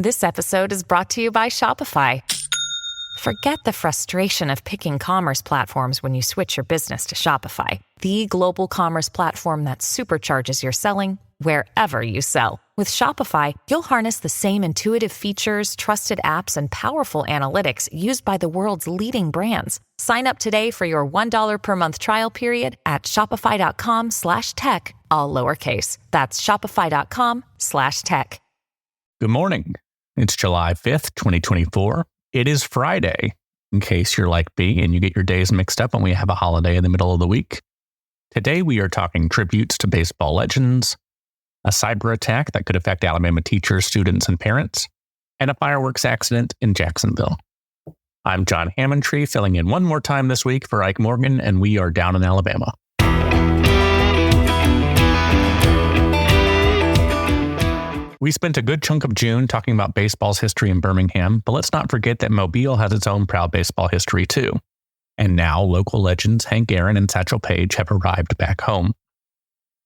This episode is brought to you by Shopify. Forget the frustration of picking commerce platforms when you switch your business to Shopify, the global commerce platform that supercharges your selling wherever you sell. With Shopify, you'll harness the same intuitive features, trusted apps, and powerful analytics used by the world's leading brands. Sign up today for your $1 per month trial period at shopify.com/tech, all lowercase. That's shopify.com/tech. Good morning. It's July 5th, 2024. It is Friday, in case you're like me and you get your days mixed up when we have a holiday in the middle of the week. Today we are talking tributes to baseball legends, a cyber attack that could affect Alabama teachers, students, and parents, and a fireworks accident in Jacksonville. I'm John Hammontree, filling in one more time this week for Ike Morgan, and we are down in Alabama. We spent a good chunk of June talking about baseball's history in Birmingham, but let's not forget that Mobile has its own proud baseball history too. And now local legends Hank Aaron and Satchel Paige have arrived back home.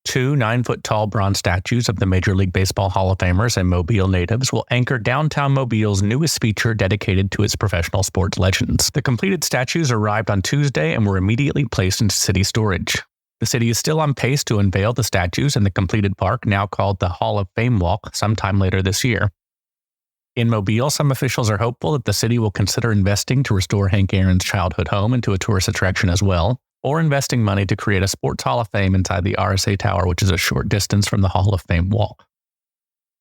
2 9-foot-tall bronze statues of the Major League Baseball Hall of Famers and Mobile natives will anchor downtown Mobile's newest feature dedicated to its professional sports legends. The completed statues arrived on Tuesday and were immediately placed into city storage. The city is still on pace to unveil the statues in the completed park, now called the Hall of Fame Walk, sometime later this year. In Mobile, some officials are hopeful that the city will consider investing to restore Hank Aaron's childhood home into a tourist attraction as well, or investing money to create a sports Hall of Fame inside the RSA Tower, which is a short distance from the Hall of Fame Walk.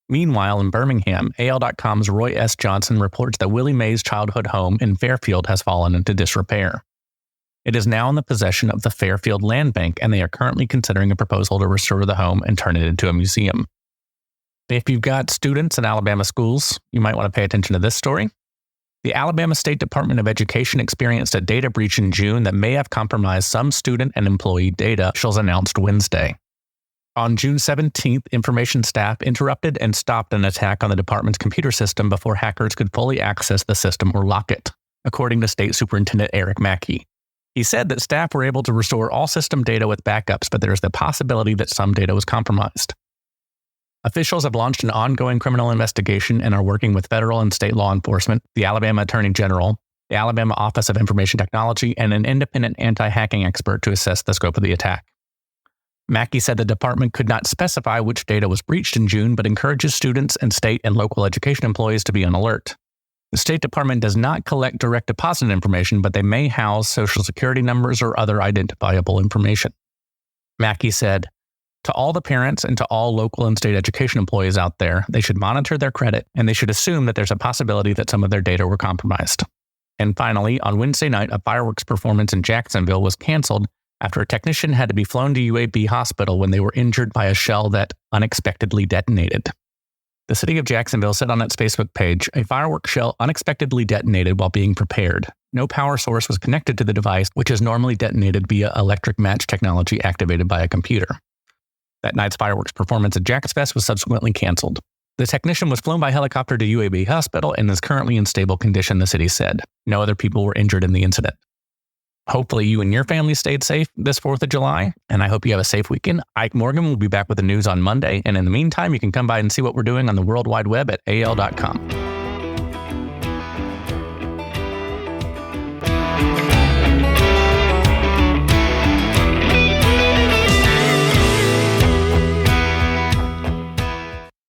Meanwhile, in Birmingham, AL.com's Roy S. Johnson reports that Willie Mays' childhood home in Fairfield has fallen into disrepair. It is now in the possession of the Fairfield Land Bank, and they are currently considering a proposal to restore the home and turn it into a museum. If you've got students in Alabama schools, you might want to pay attention to this story. The Alabama State Department of Education experienced a data breach in June that may have compromised some student and employee data, officials announced Wednesday. On June 17th, information staff interrupted and stopped an attack on the department's computer system before hackers could fully access the system or lock it, according to State Superintendent Eric Mackey. He said that staff were able to restore all system data with backups, but there is the possibility that some data was compromised. Officials have launched an ongoing criminal investigation and are working with federal and state law enforcement, the Alabama Attorney General, the Alabama Office of Information Technology, and an independent anti-hacking expert to assess the scope of the attack. Mackey said the department could not specify which data was breached in June, but encourages students and state and local education employees to be on alert. The State Department does not collect direct deposit information, but they may house Social Security numbers or other identifiable information. Mackey said, "To all the parents and to all local and state education employees out there, they should monitor their credit, and they should assume that there's a possibility that some of their data were compromised." And finally, on Wednesday night, a fireworks performance in Jacksonville was canceled after a technician had to be flown to UAB Hospital when they were injured by a shell that unexpectedly detonated. The city of Jacksonville said on its Facebook page, "A fireworks shell unexpectedly detonated while being prepared. No power source was connected to the device, which is normally detonated via electric match technology activated by a computer." That night's fireworks performance at JaxFest was subsequently canceled. The technician was flown by helicopter to UAB Hospital and is currently in stable condition, the city said. No other people were injured in the incident. Hopefully you and your family stayed safe this 4th of July, and I hope you have a safe weekend. Ike Morgan will be back with the news on Monday, and in the meantime, you can come by and see what we're doing on the World Wide Web at AL.com.